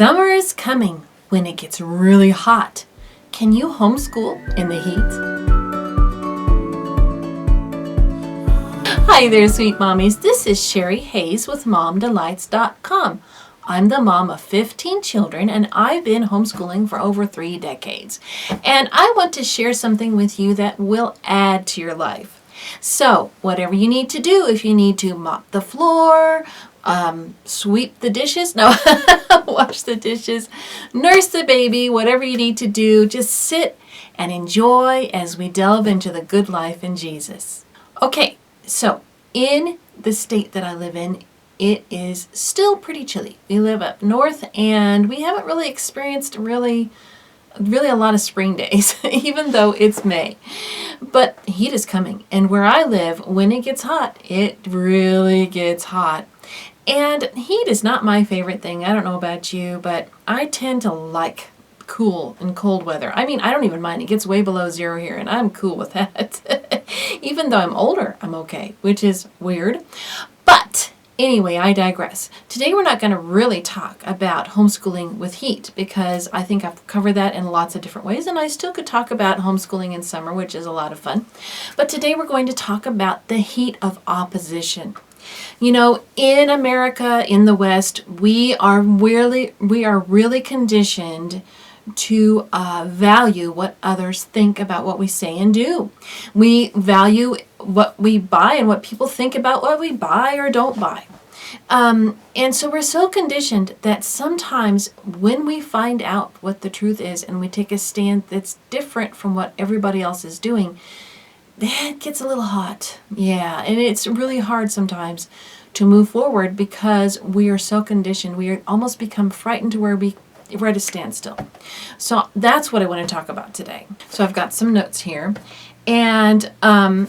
Summer is coming when it gets really hot. Can you homeschool in the heat? Hi there, sweet mommies. This is Sherry Hayes with MomDelights.com. I'm the mom of 15 children, and I've been homeschooling for over 3 decades. And I want to share something with you that will add to your life. So, whatever you need to do, if you need to mop the floor, sweep the dishes, no, wash the dishes, nurse the baby, whatever you need to do, just sit and enjoy as we delve into the good life in Jesus. Okay, so in the state that I live in, it is still pretty chilly. We live up north and we haven't really experienced really a lot of spring days, even though it's May. But heat is coming. And where I live, when it gets hot, it really gets hot. And heat is not my favorite thing. I don't know about you, but I tend to like cool and cold weather. I mean, I don't even mind. It gets way below 0 here, and I'm cool with that. Even though I'm older, I'm okay, which is weird. But anyway, I digress. Today we're not going to really talk about homeschooling with heat because I think I've covered that in lots of different ways, and I still could talk about homeschooling in summer, which is a lot of fun. But today we're going to talk about the heat of opposition. You know, in America, in the West, we are really conditioned to value what others think about what we say and do. We value what we buy and what people think about what we buy or don't buy. And so we're so conditioned that sometimes when we find out what the truth is and we take a stand that's different from what everybody else is doing, it gets a little hot. Yeah, and it's really hard sometimes to move forward because we are so conditioned. We almost become frightened to where we're at a standstill. So that's what I want to talk about today. So I've got some notes here. And I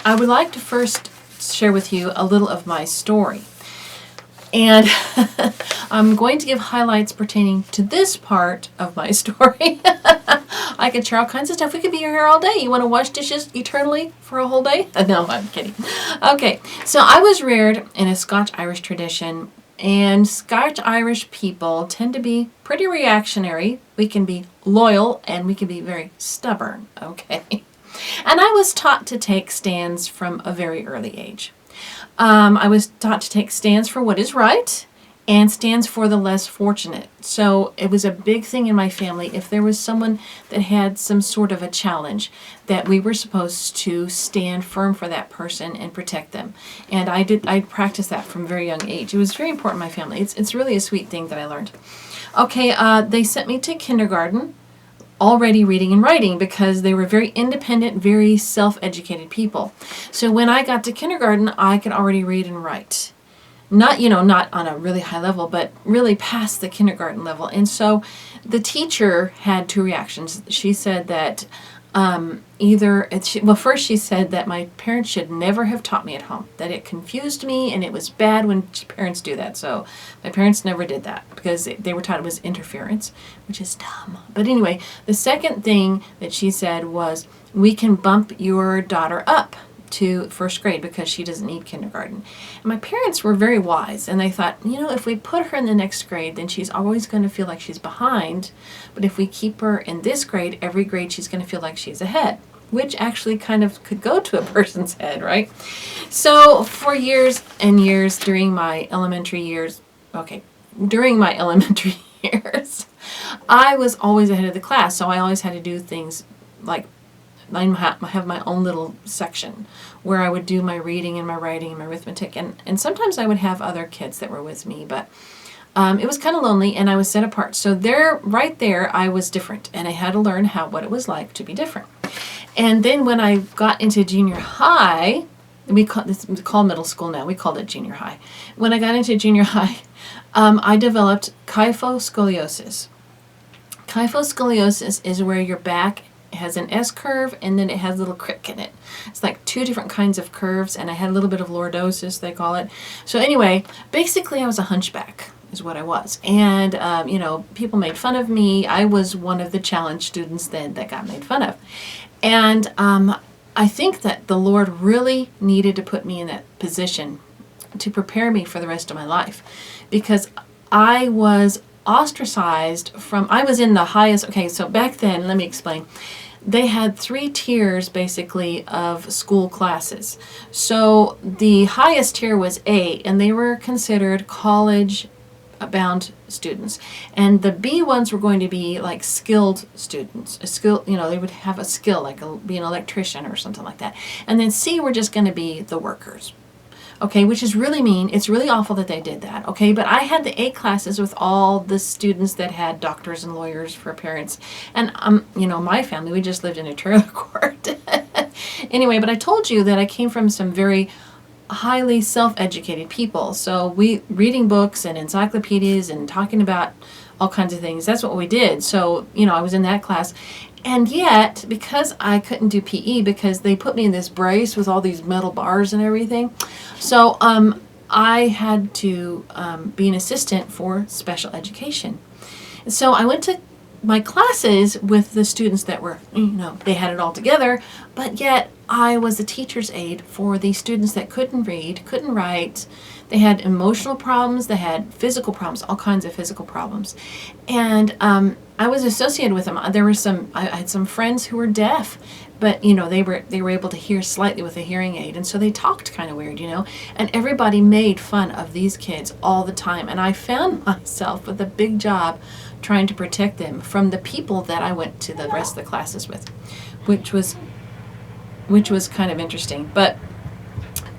would like to first share with you a little of my story. And I'm going to give highlights pertaining to this part of my story. I could share all kinds of stuff. We could be here all day. You want to wash dishes eternally for a whole day? No, I'm kidding. Okay, so I was reared in a Scotch-Irish tradition, and Scotch-Irish people tend to be pretty reactionary. We can be loyal, and we can be very stubborn, okay? And I was taught to take stands from a very early age. I was taught to take stands for what is right and stands for the less fortunate. So it was a big thing in my family. If there was someone that had some sort of a challenge, that we were supposed to stand firm for that person and protect them. And I practiced that from a very young age. It was very important in my family. It's really a sweet thing that I learned. Okay, they sent me to kindergarten already reading and writing because they were very independent, very self-educated people. So when I got to kindergarten, I could already read and write. Not on a really high level, but really past the kindergarten level. And so the teacher had 2 reactions. She said that first she said that my parents should never have taught me at home, that it confused me and it was bad when parents do that. So my parents never did that because they were taught it was interference, which is dumb. But anyway, the second thing that she said was, we can bump your daughter up to 1st grade because she doesn't need kindergarten. And my parents were very wise, and they thought, if we put her in the next grade, then she's always going to feel like she's behind. But if we keep her in this grade, every grade she's going to feel like she's ahead, which actually kind of could go to a person's head, right? So for years and years during my elementary years, I was always ahead of the class. So I always had to do things like I have my own little section where I would do my reading and my writing and my arithmetic. And sometimes I would have other kids that were with me, but it was kind of lonely and I was set apart. So right there, I was different and I had to learn what it was like to be different. And then when I got into junior high, we call middle school now, we called it junior high. When I got into junior high, I developed kyphoscoliosis. Kyphoscoliosis is where your back has an S curve and then it has a little crick in it. It's like 2 different kinds of curves, and I had a little bit of lordosis, they call it. So anyway, basically I was a hunchback is what I was. And, people made fun of me. I was one of the challenge students then that got made fun of. And I think that the Lord really needed to put me in that position to prepare me for the rest of my life, because I was ostracized from, I was in the highest, okay, so back then, let me explain. They had 3 tiers basically of school classes. So the highest tier was A, and they were considered college bound students. And the B ones were going to be like skilled students. A skill, they would have a skill, like be an electrician or something like that. And then C were just going to be the workers. Okay, which is really mean. It's really awful that they did that. Okay, but I had the A classes with all the students that had doctors and lawyers for parents. And, my family, we just lived in a trailer court. Anyway, but I told you that I came from some very highly self-educated people. So we reading books and encyclopedias and talking about all kinds of things. That's what we did. So, I was in that class. And yet, because I couldn't do PE because they put me in this brace with all these metal bars and everything, so I had to be an assistant for special education. So I went to my classes with the students that were, they had it all together, but yet I was a teacher's aide for the students that couldn't read, couldn't write. They had emotional problems, they had physical problems, all kinds of physical problems. And I was associated with them. I had some friends who were deaf, but they were able to hear slightly with a hearing aid, and so they talked kind of weird, and everybody made fun of these kids all the time. And I found myself with a big job trying to protect them from the people that I went to the rest of the classes with, which was kind of interesting. But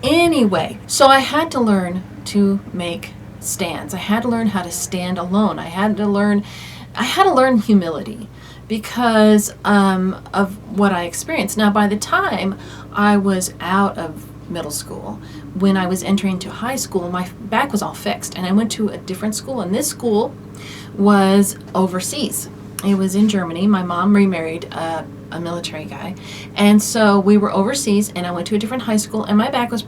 anyway, so I had to learn to make stands. I had to learn how to stand alone. I had to learn humility because of what I experienced. Now, by the time I was out of middle school, when I was entering to high school, my back was all fixed, and I went to a different school, and this school was overseas. It was in Germany. My mom remarried a military guy, and so we were overseas, and I went to a different high school, and my back was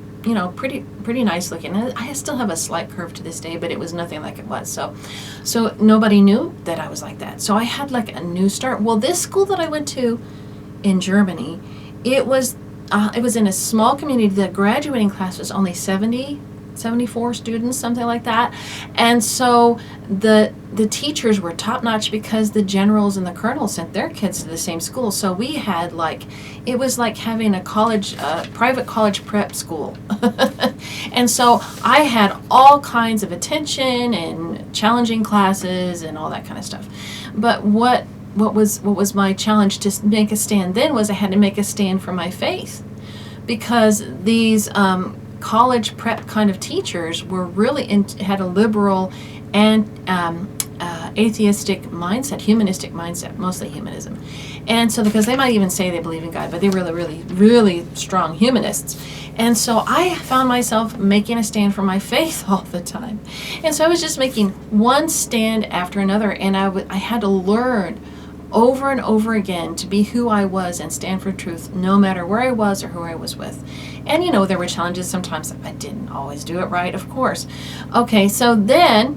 pretty nice looking. I still have a slight curve to this day, but it was nothing like it was. So nobody knew that I was like that. So I had like a new start. Well, this school that I went to in Germany, it was in a small community. The graduating class was only 74 students, something like that. And so the teachers were top notch because the generals and the colonels sent their kids to the same school. So we had it was like having a private college prep school. And so I had all kinds of attention and challenging classes and all that kind of stuff. But what was my challenge to make a stand then was I had to make a stand for my faith, because these college prep kind of teachers were really had a liberal and atheistic mindset, humanistic mindset, mostly humanism. And so, because they might even say they believe in God, but they're really, really, really strong humanists. And so I found myself making a stand for my faith all the time. And so I was just making one stand after another, and I had to learn over and over again to be who I was and stand for truth, no matter where I was or who I was with. And there were challenges. Sometimes I didn't always do it right, of course. Okay, so then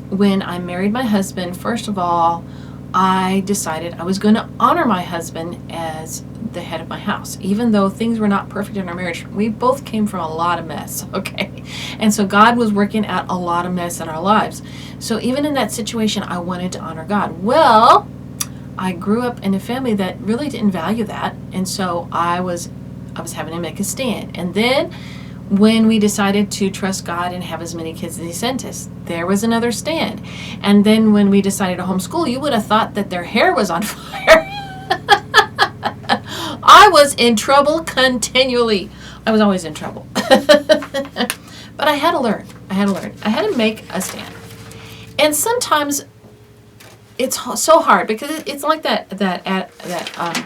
when I married my husband, first of all, I decided I was going to honor my husband as the head of my house. Even though things were not perfect in our marriage, we both came from a lot of mess, okay? And so God was working out a lot of mess in our lives. So even in that situation, I wanted to honor God. Well, I grew up in a family that really didn't value that, and so I was having to make a stand. And then when we decided to trust God and have as many kids as He sent us, there was another stand. And then when we decided to homeschool, you would have thought that their hair was on fire. I was in trouble continually. I was always in trouble. But I had to learn. I had to make a stand. And sometimes it's so hard because it's like that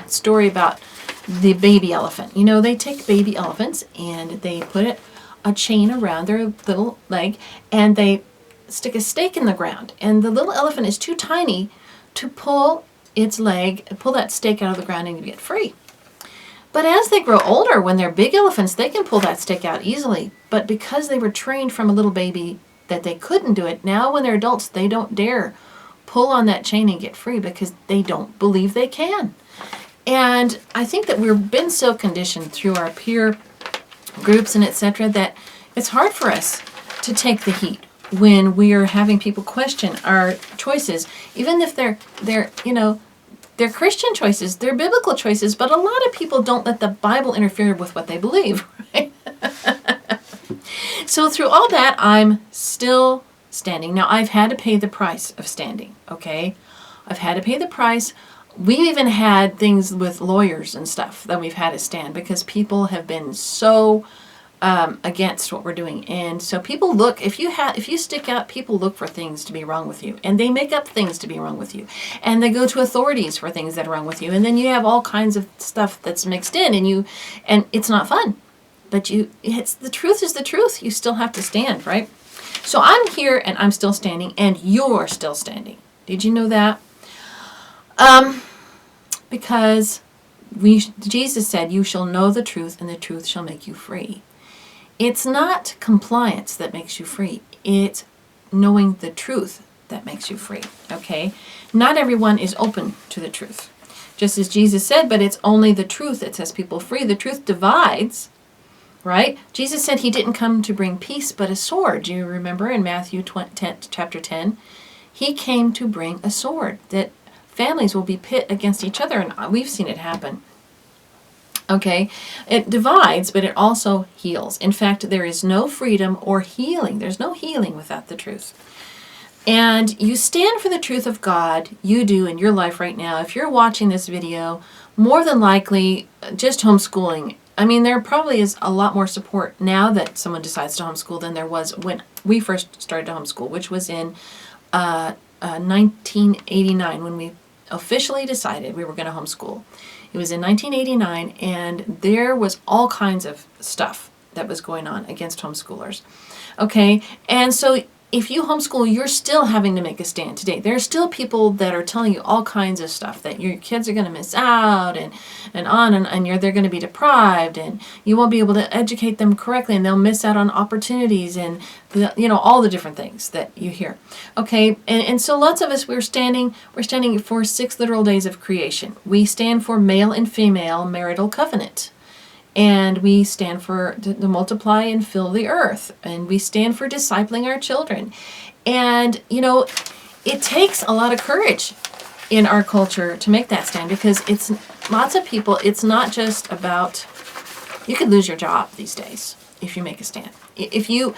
story about the baby elephant. They take baby elephants and they put a chain around their little leg and they stick a stake in the ground. And the little elephant is too tiny to pull its leg, pull that stake out of the ground and get free. But as they grow older, when they're big elephants, they can pull that stake out easily. But because they were trained from a little baby that they couldn't do it, now when they're adults, they don't dare pull on that chain and get free because they don't believe they can. And I think that we've been so conditioned through our peer groups and etc. that it's hard for us to take the heat. when we are having people question our choices, even if they're Christian choices, they're biblical choices, but a lot of people don't let the Bible interfere with what they believe, right? So through all that, I'm still standing. Now, I've had to pay the price of standing, okay? I've had to pay the price. We've even had things with lawyers and stuff that we've had to stand because people have been so against what we're doing. And so people look, if you stick out, people look for things to be wrong with you, and they make up things to be wrong with you, and they go to authorities for things that are wrong with you, and then you have all kinds of stuff that's mixed in, and it's not fun. But it's the truth is the truth. You still have to stand, right? So I'm here and I'm still standing, and you're still standing. Did you know that? Because Jesus said, "You shall know the truth, and the truth shall make you free." It's not compliance that makes you free. It's knowing the truth that makes you free, okay? Not everyone is open to the truth. Just as Jesus said, but it's only the truth that sets people free. The truth divides, right? Jesus said he didn't come to bring peace, but a sword. Do you remember in Matthew chapter 10? He came to bring a sword, that families will be pit against each other, and we've seen it happen. Okay, it divides, but it also heals. In fact, there is no freedom or healing. There's no healing without the truth. And you stand for the truth of God. You do in your life right now. If you're watching this video, more than likely just homeschooling. I mean, there probably is a lot more support now that someone decides to homeschool than there was when we first started to homeschool, which was in 1989 when we officially decided we were going to homeschool. It was in 1989, and there was all kinds of stuff that was going on against homeschoolers. Okay, and so if you homeschool, you're still having to make a stand today. There are still people that are telling you all kinds of stuff, that your kids are going to miss out, and they're going to be deprived, and you won't be able to educate them correctly, and they'll miss out on opportunities, and all the different things that you hear. Okay, and so lots of us, we're standing for 6 literal days of creation. We stand for male and female marital covenant. And we stand for to multiply and fill the earth. And we stand for discipling our children. And, it takes a lot of courage in our culture to make that stand, because it's lots of people, it's not just about, you could lose your job these days if you make a stand. Even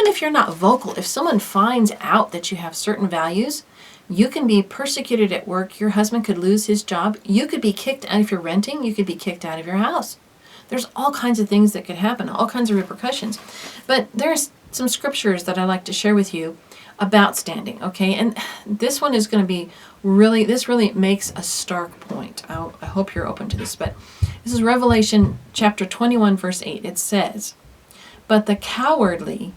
if you're not vocal, if someone finds out that you have certain values, you can be persecuted at work. Your husband could lose his job. You could be kicked out if you're renting. You could be kicked out of your house. There's all kinds of things that could happen, all kinds of repercussions. But there's some scriptures that I like to share with you about standing, okay? And this one is going to be this really makes a stark point. I hope you're open to this, but this is Revelation chapter 21, verse 8. It says, "But the cowardly,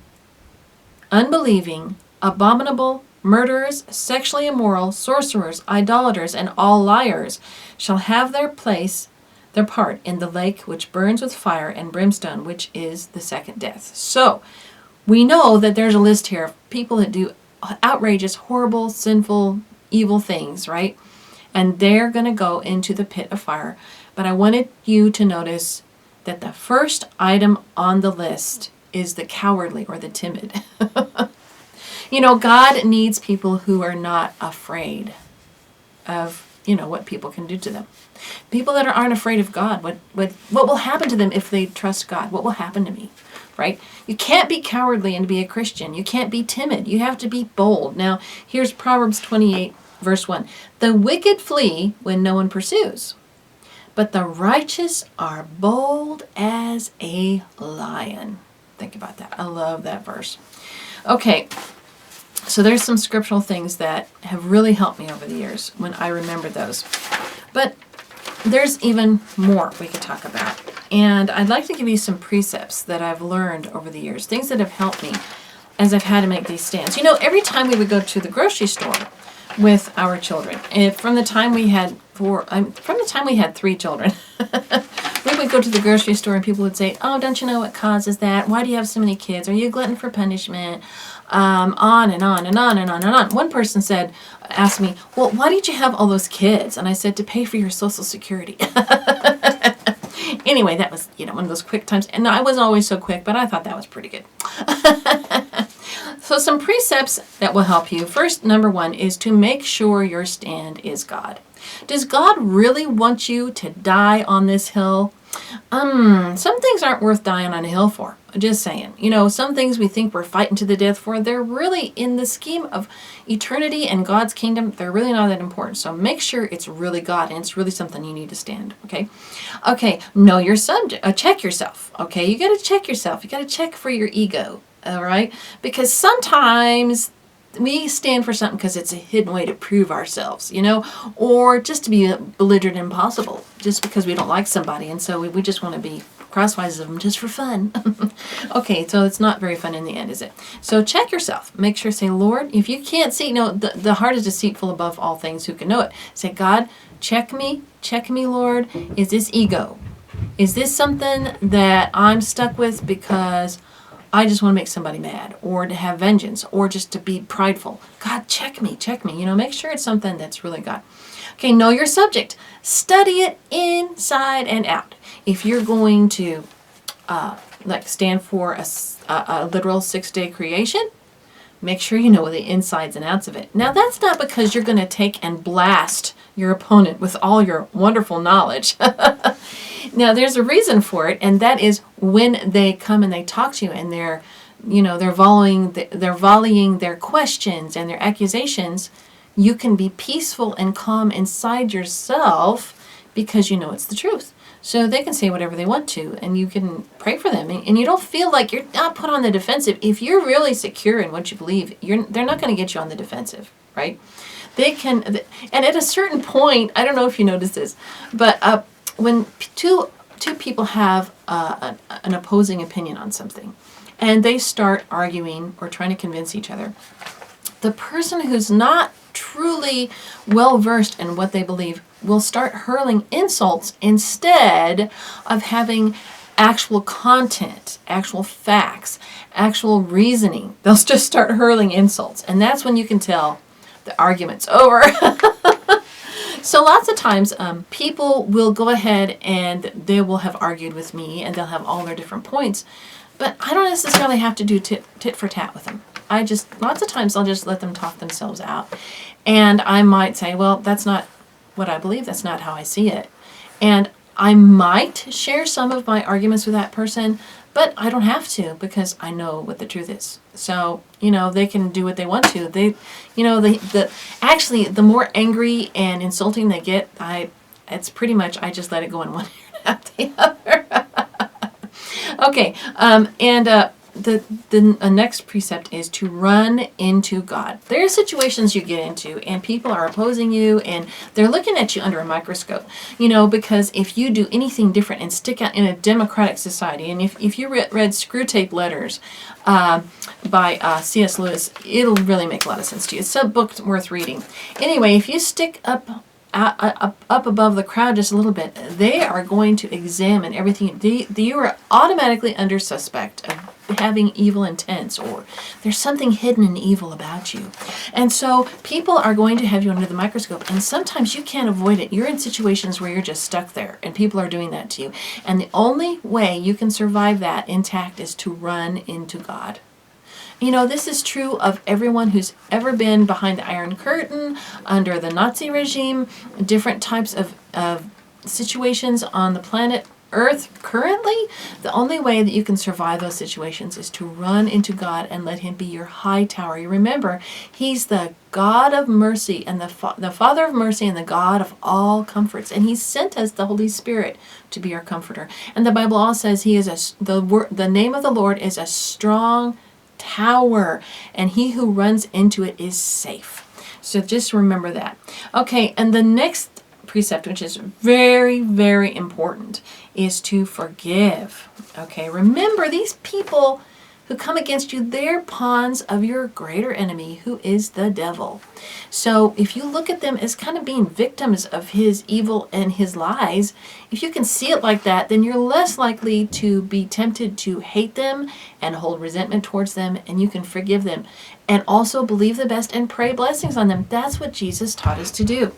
unbelieving, abominable, murderers, sexually immoral, sorcerers, idolaters, and all liars shall have their part in the lake which burns with fire and brimstone, which is the second death." So we know that there's a list here of people that do outrageous, horrible, sinful, evil things, right? And they're going to go into the pit of fire. But I wanted you to notice that the first item on the list is the cowardly or the timid. God needs people who are not afraid of, what people can do to them. People that aren't afraid of God. What will happen to them if they trust God? What will happen to me? Right? You can't be cowardly and be a Christian. You can't be timid. You have to be bold. Now, here's Proverbs 28, verse 1. "The wicked flee when no one pursues, but the righteous are bold as a lion." Think about that. I love that verse. Okay. So there's some scriptural things that have really helped me over the years when I remember those. But there's even more we could talk about. And I'd like to give you some precepts that I've learned over the years, things that have helped me as I've had to make these stands. Every time we would go to the grocery store with our children, and from the time we had 3 children, we would go to the grocery store and people would say, "Oh, don't you know what causes that? Why do you have so many kids? Are you a glutton for punishment?" On and on and on and on and on. One person asked me, "Well, why did you have all those kids?" And I said, "To pay for your Social Security." Anyway, that was, one of those quick times. And I wasn't always so quick, but I thought that was pretty good. So some precepts that will help you. First, number one is to make sure your stand is God. Does God really want you to die on this hill? Some things aren't worth dying on a hill for. Just saying. Some things we think we're fighting to the death for, they're really, in the scheme of eternity and God's kingdom, they're really not that important. So make sure it's really God and it's really something you need to stand. Okay, know your subject. Check yourself. Okay, you got to check yourself. You got to check for your ego. All right, because sometimes we stand for something because it's a hidden way to prove ourselves, or just to be belligerent and impossible, just because we don't like somebody, and so we just want to be crosswise of them just for fun. Okay, so it's not very fun in the end, is it? So check yourself. Make sure, say, Lord, if you can't see, the heart is deceitful above all things, who can know it? Say, God, check me, Lord. Is this ego? Is this something that I'm stuck with because I just want to make somebody mad, or to have vengeance, or just to be prideful? God, check me. Make sure it's something that's really God. Okay, know your subject. Study it inside and out. If you're going to stand for a literal 6-day creation, make sure you know the insides and outs of it. Now, that's not because you're going to take and blast your opponent with all your wonderful knowledge. Now, there's a reason for it, and that is when they come and they talk to you and they're volleying their questions and their accusations, you can be peaceful and calm inside yourself because you know it's the truth. So they can say whatever they want to, and you can pray for them, and you don't feel like you're not put on the defensive. If you're really secure in what you believe, they're not going to get you on the defensive, right? They can, and at a certain point, I don't know if you notice this, but when two people have an opposing opinion on something, and they start arguing or trying to convince each other, the person who's not truly well versed in what they believe will start hurling insults instead of having actual content, actual facts, actual reasoning. They'll just start hurling insults, and that's when you can tell the argument's over. So lots of times people will go ahead and they will have argued with me and they'll have all their different points, but I don't necessarily have to do tit for tat with them. Lots of times I'll just let them talk themselves out, and I might say, well, that's not what I believe, that's not how I see it. And I might share some of my arguments with that person, but I don't have to because I know what the truth is. So, they can do what they want to. Actually, the more angry and insulting they get, it's pretty much, I just let it go in one ear and out the other. Okay, the next precept is to run into God. There are situations you get into and people are opposing you and they're looking at you under a microscope, because if you do anything different and stick out in a democratic society, and if you read Screwtape Letters by C.S. Lewis, it'll really make a lot of sense to you. It's a book worth reading. Anyway, if you stick up above the crowd just a little bit, they are going to examine everything. You are automatically under suspect of having evil intents, or there's something hidden and evil about you. And so people are going to have you under the microscope, and sometimes you can't avoid it. You're in situations where you're just stuck there and people are doing that to you. And the only way you can survive that intact is to run into God. This is true of everyone who's ever been behind the Iron Curtain, under the Nazi regime, different types of situations on the planet Earth currently. The only way that you can survive those situations is to run into God and let Him be your high tower. You remember, He's the God of mercy and the Father of mercy and the God of all comforts. And He sent us the Holy Spirit to be our comforter. And the Bible also says He is the name of the Lord is a strong tower, and he who runs into it is safe. So just remember that. Okay, and the next precept, which is very, very important, is to forgive. Okay, remember, these people who come against you, they're pawns of your greater enemy, who is the devil. So if you look at them as kind of being victims of his evil and his lies, if you can see it like that, then you're less likely to be tempted to hate them and hold resentment towards them, and you can forgive them and also believe the best and pray blessings on them. That's what Jesus taught us to do.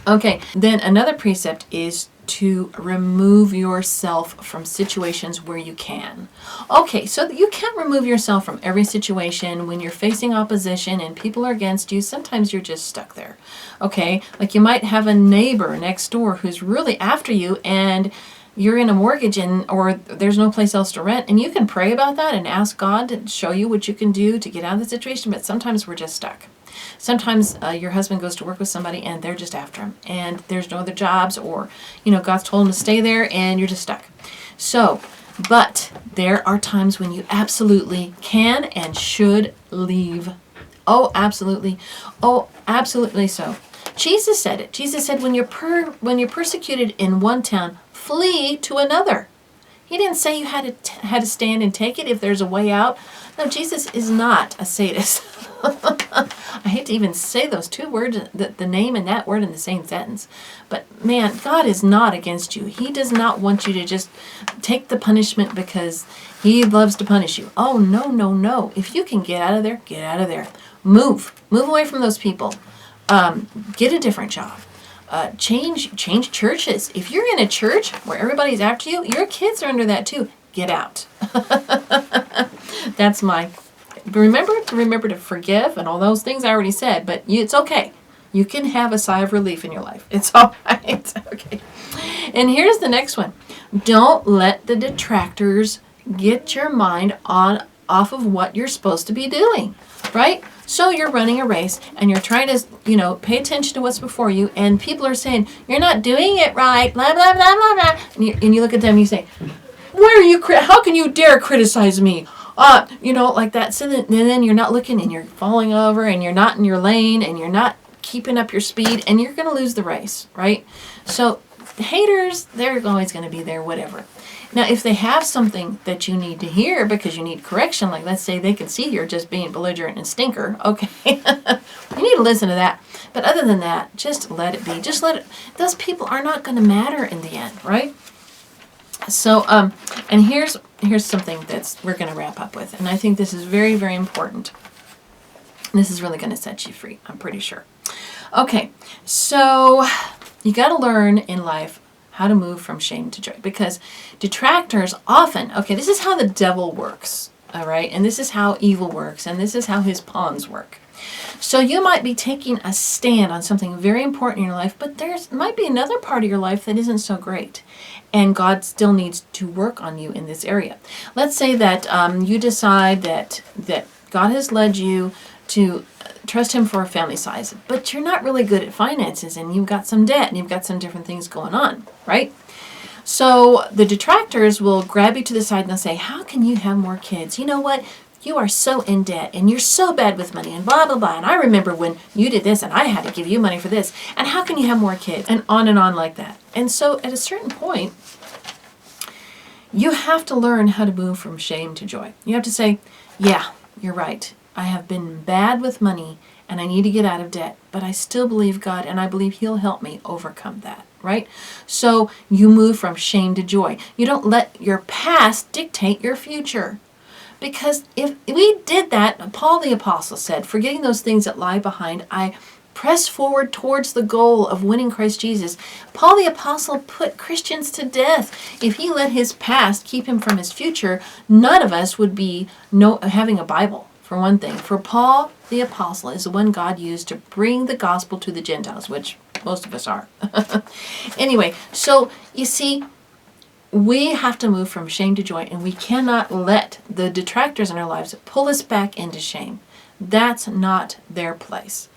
Okay, then another precept is to remove yourself from situations where you can. Okay, so you can't remove yourself from every situation. When you're facing opposition and people are against you, sometimes you're just stuck there. Okay, like you might have a neighbor next door who's really after you, and you're in a mortgage or there's no place else to rent, and you can pray about that and ask God to show you what you can do to get out of the situation, but sometimes we're just stuck. Sometimes your husband goes to work with somebody and they're just after him, and there's no other jobs, or God's told him to stay there and you're just stuck. So, but there are times when you absolutely can and should leave. Oh, absolutely. Oh, absolutely so. Jesus said it. Jesus said, when you're persecuted in one town, flee to another. He didn't say you had to stand and take it if there's a way out. No, Jesus is not a sadist. I hate to even say those two words, the name and that word in the same sentence. But man, God is not against you. He does not want you to just take the punishment because he loves to punish you. Oh, no, no, no. If you can get out of there, get out of there. Move away from those people. Get a different job. Change churches. If you're in a church where everybody's after you, your kids are under that too. Get out. That's remember to forgive and all those things I already said, but it's okay. You can have a sigh of relief in your life. It's all right. Okay. And here's the next one. Don't let the detractors get your mind off of what you're supposed to be doing, right? So you're running a race and you're trying to, pay attention to what's before you, and people are saying, you're not doing it right, blah, blah, blah, blah, blah. And you look at them and you say, how can you dare criticize me? Like that. So then you're not looking and you're falling over and you're not in your lane and you're not keeping up your speed and you're going to lose the race, right? So the haters, they're always going to be there, whatever. Now, if they have something that you need to hear because you need correction, like let's say they can see you're just being belligerent and stinker, okay, you need to listen to that. But other than that, just let it be. Just let it. Those people are not going to matter in the end, right? So, and here's something we're going to wrap up with, and I think this is very, very important. This is really going to set you free, I'm pretty sure. Okay, so you got to learn in life how to move from shame to joy, because detractors often, this is how the devil works, all right? And this is how evil works, and this is how his pawns work. So you might be taking a stand on something very important in your life, but there might be another part of your life that isn't so great, and God still needs to work on you in this area. Let's say that you decide that God has led you to trust him for a family size, but you're not really good at finances, and you've got some debt and you've got some different things going on, right? So the detractors will grab you to the side and they'll say, how can you have more kids? You know what? You are so in debt and you're so bad with money and blah, blah, blah. And I remember when you did this and I had to give you money for this. And how can you have more kids? And on like that. And so at a certain point, you have to learn how to move from shame to joy. You have to say, yeah, you're right. I have been bad with money and I need to get out of debt, but I still believe God and I believe he'll help me overcome that, right? So you move from shame to joy. You don't let your past dictate your future. Because if we did that, Paul the Apostle said, forgetting those things that lie behind, I press forward towards the goal of winning Christ Jesus. Paul the Apostle put Christians to death. If he let his past keep him from his future, none of us would be having a Bible, for one thing. For Paul the Apostle is the one God used to bring the gospel to the Gentiles, which most of us are. Anyway, so you see, we have to move from shame to joy, and we cannot let the detractors in our lives pull us back into shame. That's not their place.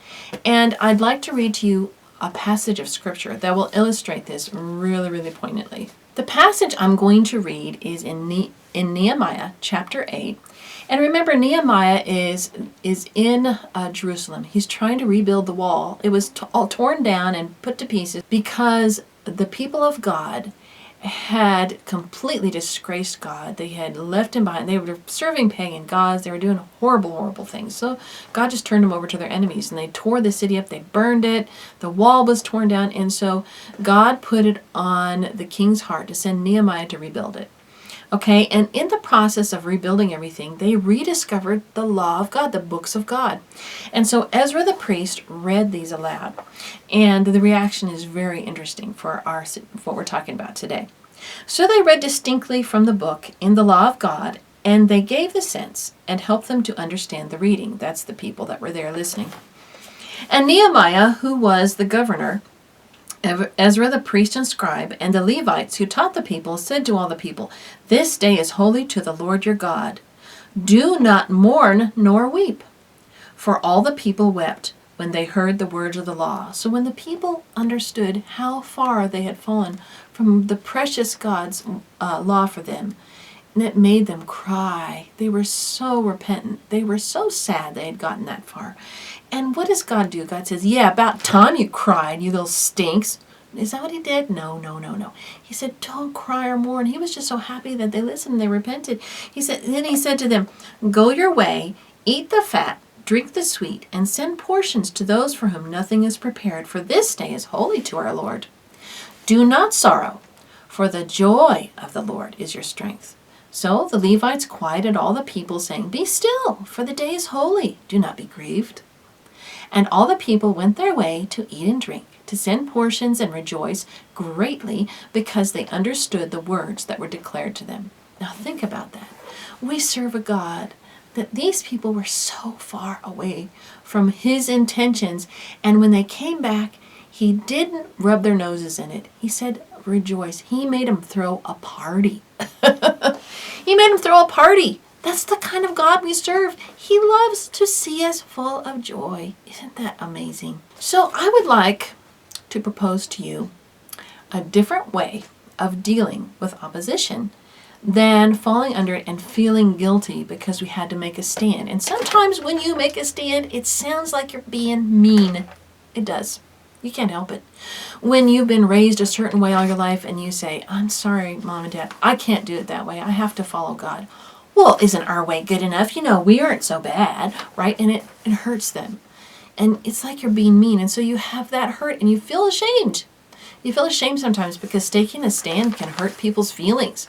And I'd like to read to you a passage of scripture that will illustrate this really, really poignantly. The passage I'm going to read is in Nehemiah chapter 8. And remember, Nehemiah is in Jerusalem. He's trying to rebuild the wall. It was all torn down and put to pieces because the people of God had completely disgraced God. They had left him behind. They were serving pagan gods. They were doing horrible, horrible things. So God just turned them over to their enemies, and they tore the city up. They burned it. The wall was torn down. And so God put it on the king's heart to send Nehemiah to rebuild it. Okay, and in the process of rebuilding everything, they rediscovered the law of God, the books of God. And so Ezra the priest read these aloud. And the reaction is very interesting for what we're talking about today. So they read distinctly from the book in the law of God, and they gave the sense and helped them to understand the reading. That's the people that were there listening. And Nehemiah, who was the governor, Ezra the priest and scribe, and the Levites who taught the people, said to all the people, "This day is holy to the Lord your God. Do not mourn nor weep." For all the people wept when they heard the words of the law. So when the people understood how far they had fallen from the precious God's law for them, and it made them cry. They were so repentant. They were so sad they had gotten that far. And what does God do? God says, yeah, about time you cried, you little stinks. Is that what he did? No. He said, don't cry or mourn. He was just so happy that they listened and they repented. Then he said to them, go your way, eat the fat, drink the sweet, and send portions to those for whom nothing is prepared, for this day is holy to our Lord. Do not sorrow, for the joy of the Lord is your strength. So the Levites quieted all the people, saying, be still, for the day is holy. Do not be grieved. And all the people went their way to eat and drink, to send portions and rejoice greatly, because they understood the words that were declared to them. Now think about that. We serve a God that these people were so far away from his intentions, and when they came back, he didn't rub their noses in it. He said, rejoice. He made them throw a party. He made them throw a party. That's the kind of God we serve. He loves to see us full of joy. Isn't that amazing? So I would like to propose to you a different way of dealing with opposition than falling under it and feeling guilty because we had to make a stand. And sometimes when you make a stand, it sounds like you're being mean. It does. You can't help it. When you've been raised a certain way all your life and you say, I'm sorry, Mom and Dad, I can't do it that way. I have to follow God. Well, isn't our way good enough? We aren't so bad, right? And it hurts them. And it's like you're being mean. And so you have that hurt and you feel ashamed. You feel ashamed sometimes because taking a stand can hurt people's feelings.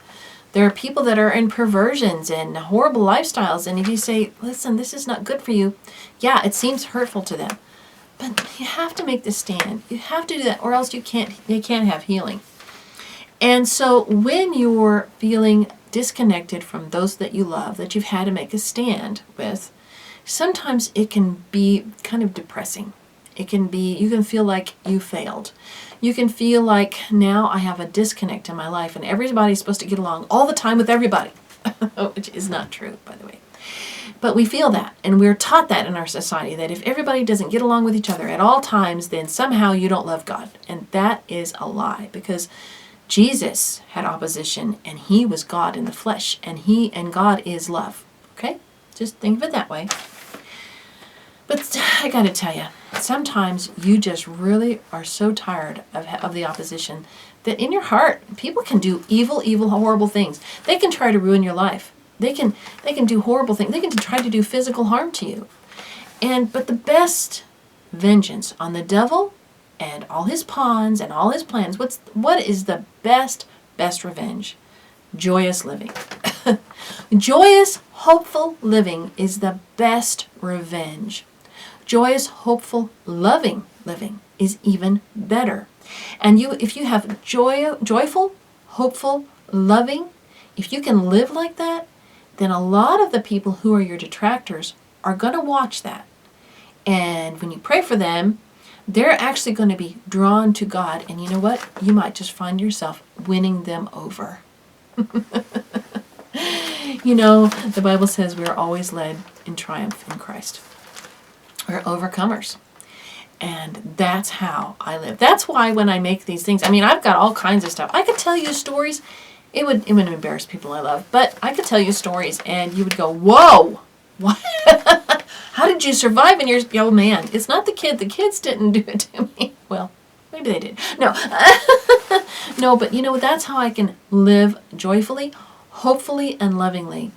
There are people that are in perversions and horrible lifestyles. And if you say, listen, this is not good for you, yeah, it seems hurtful to them. But you have to make the stand. You have to do that or else you can't have healing. And so when you're feeling disconnected from those that you love, that you've had to make a stand with, sometimes it can be kind of depressing. You can feel like you failed. You can feel like now I have a disconnect in my life and everybody's supposed to get along all the time with everybody, which is not true, by the way. But we feel that, and we're taught that in our society, that if everybody doesn't get along with each other at all times, then somehow you don't love God. And that is a lie, because Jesus had opposition, and he was God in the flesh, and God is love. Okay? Just think of it that way. But I got to tell you, sometimes you just really are so tired of the opposition that in your heart, people can do evil, horrible things. They can try to ruin your life. They can do horrible things. They can try to do physical harm to you. But the best vengeance on the devil and all his pawns and all his plans, what is the best revenge? Joyous living. Joyous, hopeful living is the best revenge. Joyous, hopeful, loving living is even better. And if you have joyful, hopeful, loving, if you can live like that, then a lot of the people who are your detractors are going to watch that. And when you pray for them, they're actually going to be drawn to God. And you know what? You might just find yourself winning them over. The Bible says we are always led in triumph in Christ. We're overcomers. And that's how I live. That's why when I make these things, I've got all kinds of stuff. I could tell you stories. It would embarrass people I love, but I could tell you stories and you would go, whoa, what? How did you survive in your, oh man, it's not the kid. The kids didn't do it to me. Well, maybe they did. No, no, but that's how I can live joyfully, hopefully and lovingly,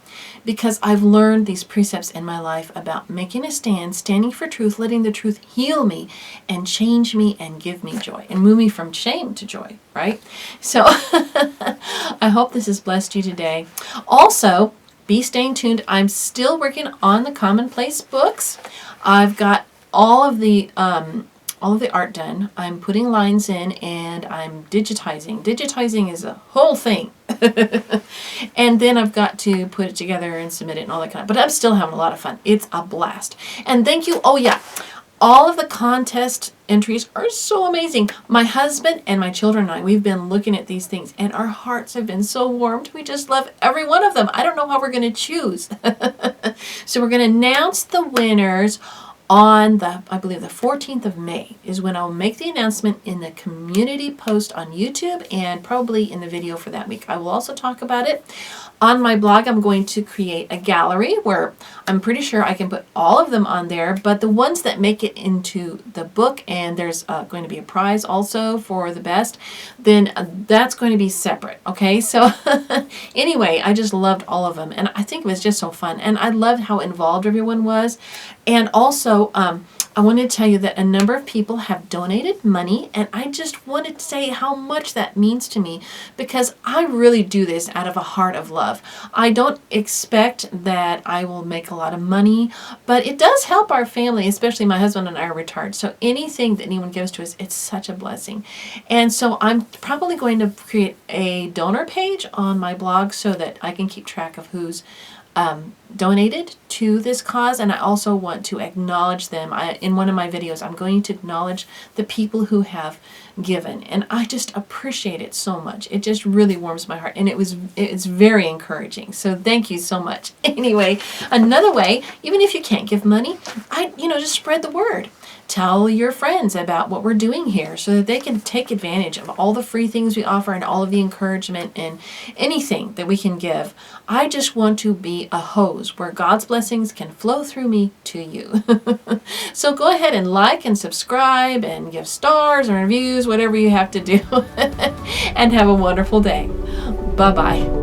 because I've learned these precepts in my life about making a stand, standing for truth, letting the truth heal me and change me and give me joy and move me from shame to joy, right? So I hope this has blessed you today. Also, be staying tuned. I'm still working on the Commonplace books. I've got all of the art done. I'm putting lines in and I'm digitizing. Digitizing is a whole thing. And then I've got to put it together and submit it and all that kind of, but I'm still having a lot of fun. It's a blast. And thank you. Oh yeah. All of the contest entries are so amazing. My husband and my children and I, we've been looking at these things and our hearts have been so warmed. We just love every one of them. I don't know how we're going to choose. So we're going to announce the winners on I believe the 14th of May is when I'll make the announcement in the community post on YouTube and probably in the video for that week. I will also talk about it. On my blog, I'm going to create a gallery where I'm pretty sure I can put all of them on there, but the ones that make it into the book, and there's going to be a prize also for the best, then that's going to be separate, okay? So anyway, I just loved all of them, and I think it was just so fun, and I loved how involved everyone was, and also I wanted to tell you that a number of people have donated money, and I just wanted to say how much that means to me because I really do this out of a heart of love. I don't expect that I will make a lot of money, but it does help our family, especially my husband and I are retired. So anything that anyone gives to us, it's such a blessing. And so I'm probably going to create a donor page on my blog so that I can keep track of who's donated to this cause, and I also want to acknowledge them. In one of my videos, I'm going to acknowledge the people who have given, and I just appreciate it so much. It just really warms my heart, and it's very encouraging. So thank you so much. Anyway, another way, even if you can't give money, just spread the word. Tell your friends about what we're doing here so that they can take advantage of all the free things we offer and all of the encouragement and anything that we can give. I just want to be a hose where God's blessings can flow through me to you. So go ahead and like and subscribe and give stars or reviews, whatever you have to do. And have a wonderful day. Bye-bye.